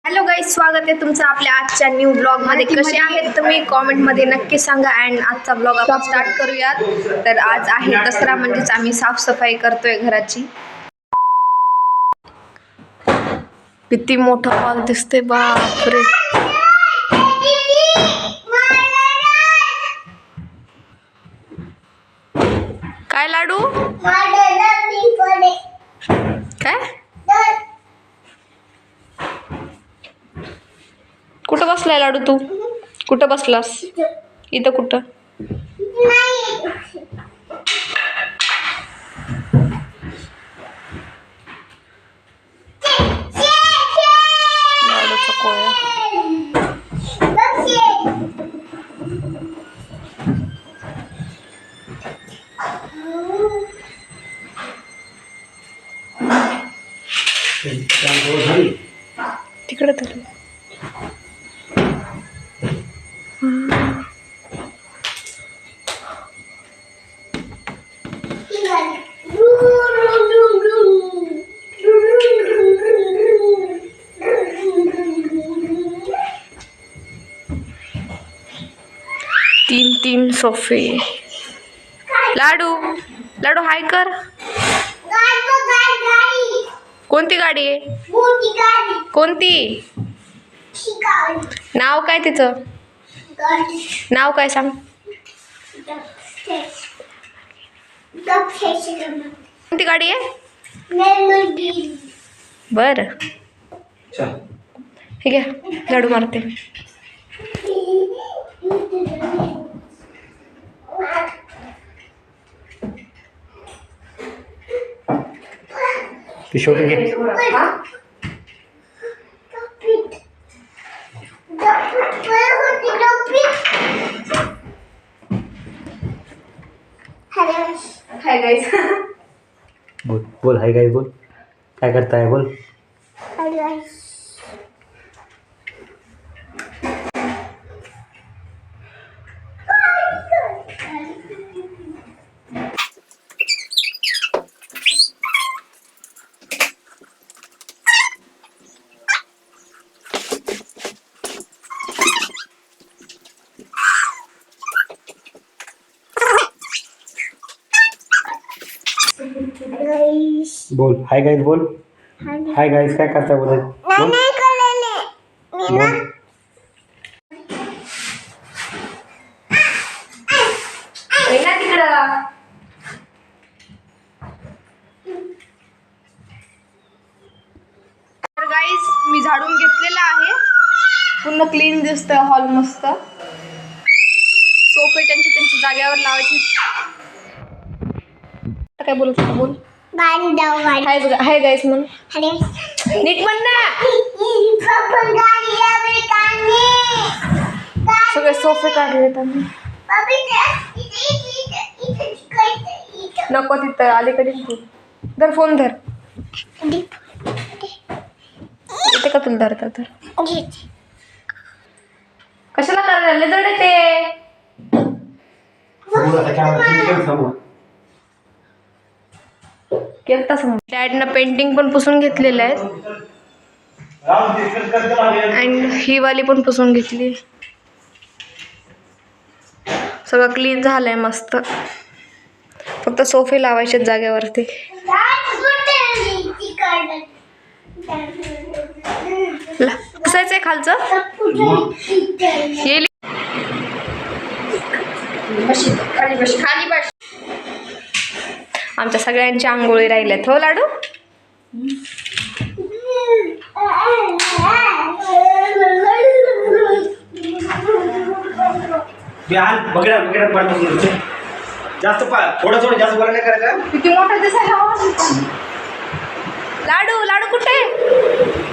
Hello guys, स्वागत आहे तुमचं आपल्या आजच्या न्यू ब्लॉग मध्ये. कसे आहेत तुम्ही कॉमेंट मध्ये नक्की सांगा. अँड आजचा ब्लॉग आपण स्टार्ट करूयात. तर आज आहे दसरा, म्हणजेच आम्ही साफसफाई करतोय घराची. किती मोठा हॉल दिसते, बापरे. काय लाडू काय कुठं बसलाय लाडू? तू कुठं बसलास? इथं कुठं? लाडूचा कोया. तिकडे तरी तीन सोफे. लाडू लाडू हाय कर. कोणती गाडी आहे? कोणती? नाव काय तिचं? नाव काय सांग? कोणती गाडी आहे? बर ठीक आहे, लाडू मारते. ती शूटिंग घे. Hi guys. बोल बोल हाय गाइस बोल. काय करताय बोल. बोल हाय गाइस बोल. हाय गाइस काय करताय बोल. बोल तर गाईज, मी झाडून घेतलेला आहे. पूर्ण क्लीन दिसतोय हॉल. मस्त सोफे त्यांच्या जागेवर लावायचे. काय बोलत होता? बोल. हाय बघा. हाय गाईज म्हण. नीट म्हण ना. सगळे सोफे काढलेत आम्ही. नको तिथं अलीकडे. तू धर फोन धर. येते का तुला धरता तर? कशाला करायला जड येते? केलता समोर. डॅडनं पेंटिंग पण पुसून घेतलेलं आहे. अँड ही वाली पण पुसून घेतली. सगळं क्लीन झालंय मस्त. फक्त सोफे लावायचे जागेवरती. पुसायचंय खालचं. खाली बस. आमच्या सगळ्यांची आंघोळी राहिल्यात. हो लाडू. जास्त थोडं जास्त बोला नाही करायचं. किती मोठा दिसायला. लाडू लाडू कुठे?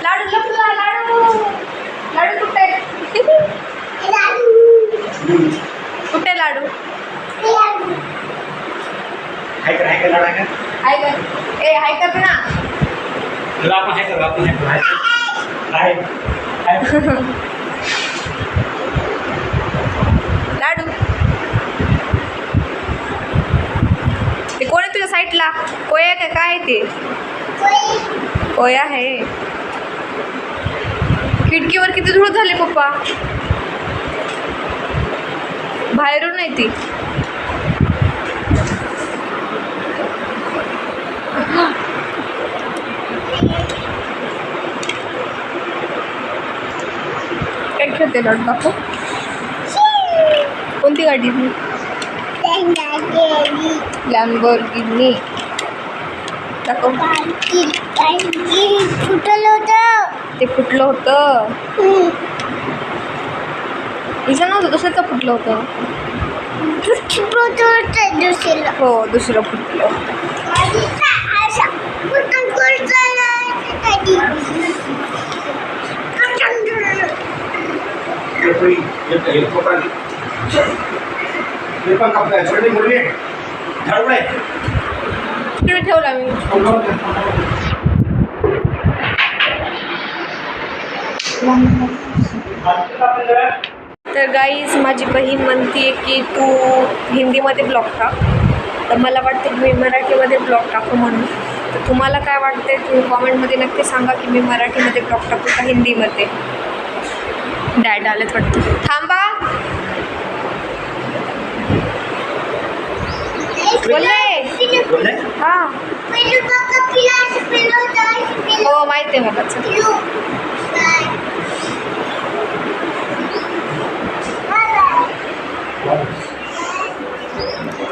लाडू लपला. लाडू लाडू कुठे? कुठे लाडू? हाय कर लाडू हाय कर. हाय कर. ए हाय कर ना. आपण हाय कर. आपण हाय लाडू ते कोण आहे तुझ्या साईडला? कोया का काय ते? कोया आहे. खिडकीवर किती धूळ झाली पप्पा. बाहेरून आहे ती. काय खेळते लाडू दाखव. कोणती गाडी? लॅम्बोर्गिनी दाखव. ते फुटलं होतं. इथं नव्हतं, दुसऱ्याचं फुटलं होतं. हो, दुसरं फुटलं होतं. तिकडे ठेवला मी. तर गाईज माझी बहीण म्हणते की तू हिंदीमध्ये ब्लॉग टाक. तर मला वाटतं की मी मराठीमध्ये ब्लॉग टाकू म्हणून. तर तुम्हाला काय वाटते तुम्ही कॉमेंटमध्ये नक्की सांगा की मी मराठीमध्ये ब्लॉग टाकू का हिंदीमध्ये. डॅड आलेत वाटतं. थांबा. बोलले हां. हो माहिती आहे मला.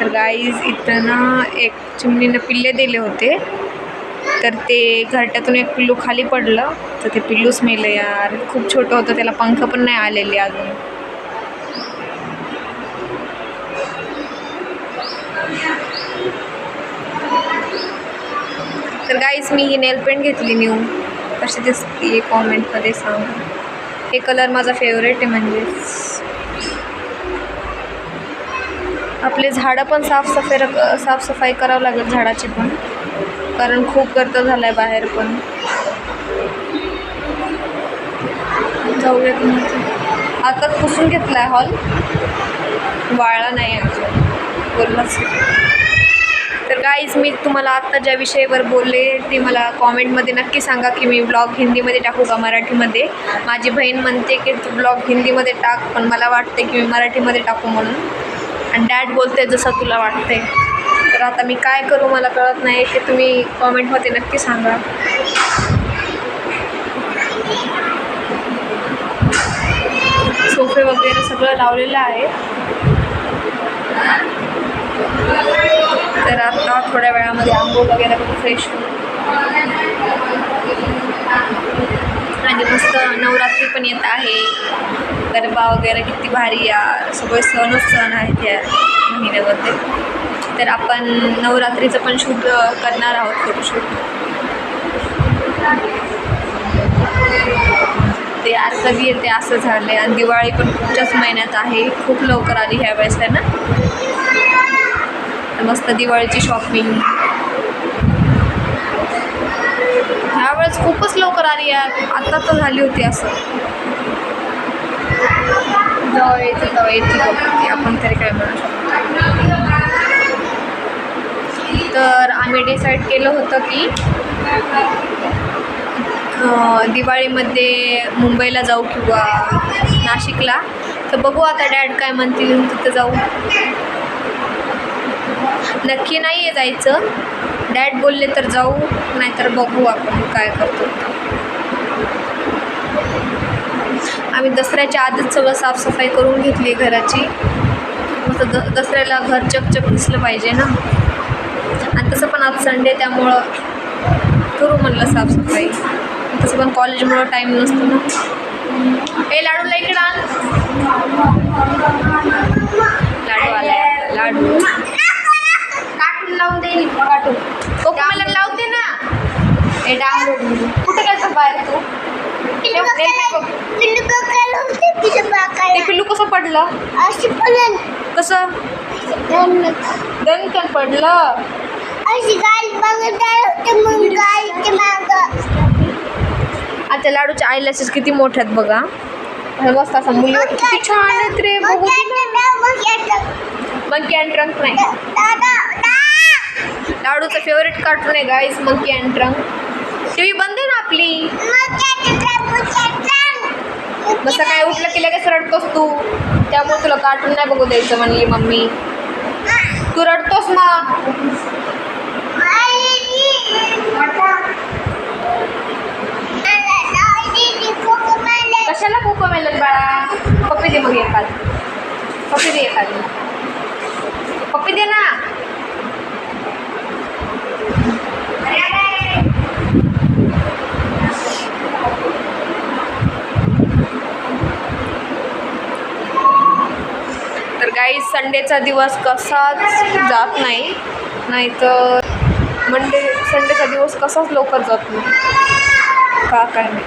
तर गाईज इथं ना एक चिमणीनं पिल्ले दिले होते. तर ते घरट्यातून एक पिल्लू खाली पडलं. तर ते पिल्लूच मेलं यार. खूप छोटं होतं, त्याला पंख पण नाही आलेले अजून. तर गाईज मी ही नेल पेंट घेतली न्यू. कशी दिसते कॉमेंटमध्ये सांगा. हे कलर माझा फेवरेट आहे. म्हणजेच आपले झाडं पण साफसफाई करावं लागेल झाडाची पण, कारण खूप गर्द झाला आहे बाहेर पण. जाऊयात मग. आता पुसून घेतला आहे हॉल, वाळला नाही अजून, बोललाच. तर गाईज मी तुम्हाला आत्ता ज्या विषयावर बोलले ते मला कॉमेंटमध्ये नक्की सांगा की मी ब्लॉग हिंदीमध्ये टाकू का मराठीमध्ये. माझी बहीण म्हणते की तू ब्लॉग हिंदीमध्ये टाक, पण मला वाटते की मी मराठीमध्ये टाकू म्हणून. आणि डॅड बोलते जसं तुला वाटते. तर आता मी काय करू मला कळत नाही. ते तुम्ही कॉमेंटमध्ये नक्की सांगा. सोफे वगैरे सगळं लावलेलं आहे. तर आता थोड्या वेळामध्ये आंघोळ वगैरे फ्रेश होऊन आणि मस्त नवरात्री पण येत आहे. गरबा वगैरे किती भारी या. सगळे सण आहेत या महिन्यामध्ये. तर आपण नवरात्रीचं पण शूट करणार आहोत, फोटोशूट. ते यार कधी येते असं झालं आहे. आणि दिवाळी पण पुढच्याच महिन्यात आहे. खूप लवकर आली ह्या वेळेस आहे ना. मस्त दिवाळीची शॉपिंग ह्यावेळेस खूपच लवकर आली यार. आत्ता तर झाली होती असं. येते आपण तरी काय म्हणू शकतो. तर आम्ही डिसाईड केलं होतं की दिवाळीमध्ये मुंबईला जाऊ किंवा नाशिकला. तर बघू आता डॅड काय म्हणतील तिथं जाऊ. नक्की नाही आहे जायचं. डॅड बोलले तर जाऊ, नाहीतर बघू आपण काय करतो. आम्ही दसऱ्याच्या आधीच सगळं साफसफाई करून घेतली घराची. मस्त दसऱ्याला घर चकचक दिसलं पाहिजे ना. आणि तसं पण आज संडे त्यामुळं करू म्हणलं साफसफाई. तसं पण कॉलेजमुळं टाईम नसतो ना. ए लाडूला इकडं आण. लाडू आलाय. लाडू काटून लावून दे. काटून ओके मला लावते ना. ए डाऊनलोड कुठे गेलं बाहेर तू. ते पिल्लू कसं पडलं. कसं दणकन पडलं. आता लाडूच्या आयलॅशेस किती मोठ्यात बघा. मस्त असा मुली किती छान आहेत रे. बघू मंकी अँड ट्रंक नाही. लाडूचं फेवरेट कार्टून आहे guys monkey and trunk. T V बंद आहे ना आपली. मग सकाळी उठलं की लगेच रडतोस तू, त्यामुळे तुला कार्टून नाही बघू द्यायचं म्हणली मम्मी. तू रडतोस मग. कशाला कोको मेलन बाळा? पप्पी दे मग एखाद. पप्पी दे एखादी. पप्पी दे ना. तर काही संडेचा दिवस कसाच जात नाही, नाहीतर संडेचा दिवस कसाच लवकर जात नाही का काय नाही.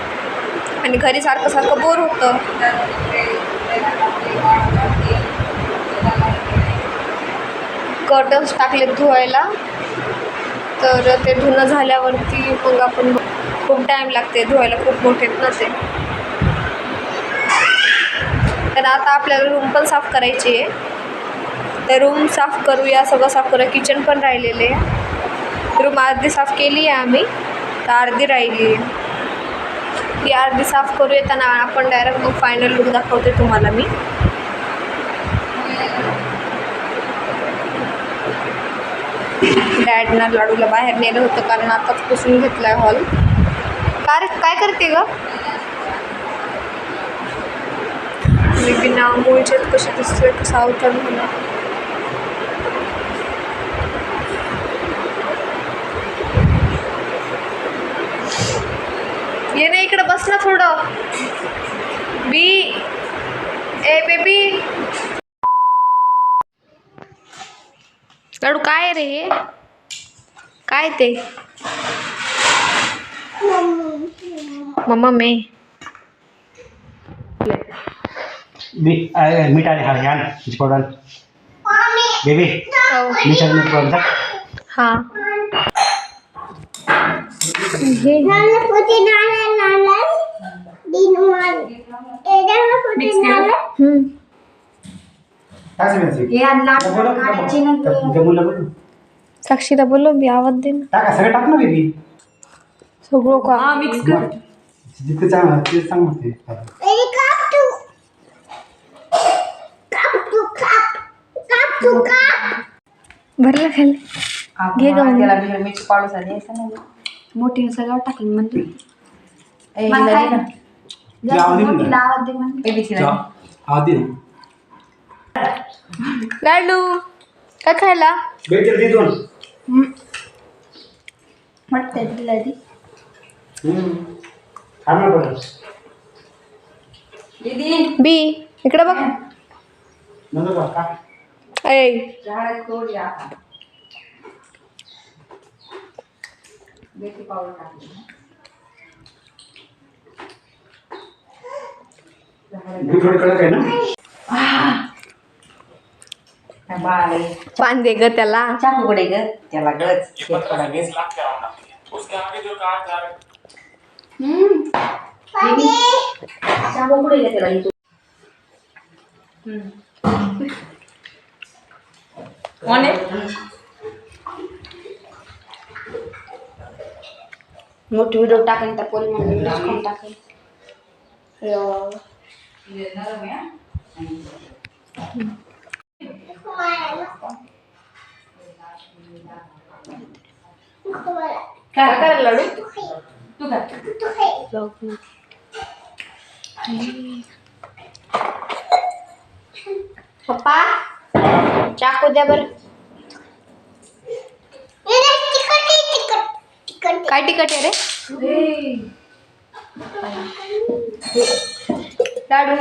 आणि घरी सारखं सारखं बोर होतं. कर्टन्स टाकले धुवायला, तर ते धुणं झाल्यावरती मग आपण खूप टाईम लागते धुवायला, खूप मोठे नसे. तर आता आपल्याला रूम पण साफ करायची आहे. तर रूम साफ करूया, सगळं साफ करूया. किचन पण राहिलेले आहे. रूम अर्धी साफ केली आहे आम्ही, तर अर्धी राहिली आहे. ती अर्धी साफ करूया, त्यांना आपण डायरेक्ट मग फायनल लुक दाखवते तुम्हाला मी. डॅडना लाडूला बाहेर नेलं होतं कारण आताच पुसून घेतला आहे हॉल. काय करते ग? मी बिना आंघोळीच्यात कशी दिसतोय, कसा अवतार झाला. ये ना इकडं, बस ना थोडं. ए बेबी. लाडू काय रे हे? काय ते? मम्मा मे मीठ आणि हा घ्या ना पावडर. बेबी मीठ आणि पावडर. हां साक्षीला बोलो, मी आवाज दे ना. टाका सगळं टाक ना बेबी. सगळं का मिक्स कर. जितकं चांगलं ते सांग मग ते. भरलं खाली. घे ग त्याला मिरची पावडर झाली असं नाही मोठी सगळं टाकलं म्हणजे आवाज दे म्हणजे लाडू काय खायला? बी इकडे बघ. बेटी पावडर टाकली पान दे ग त्याला. चाकू कडे ग त्याला गच चाकू कडे ग त्याला. मोठी व्हिडिओ टाकेन त्या पोरी म्हणून टाकेन. काय करायला लाडू तू काय पप्पा चाकू द्या बरं. काय तिखट आहे रे लाडू?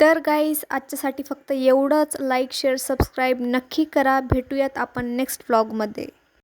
तर गाईज आजच्यासाठी फक्त एवढंच. लाईक शेअर सबस्क्राईब नक्की करा. भेटूयात आपण नेक्स्ट व्लॉगमध्ये.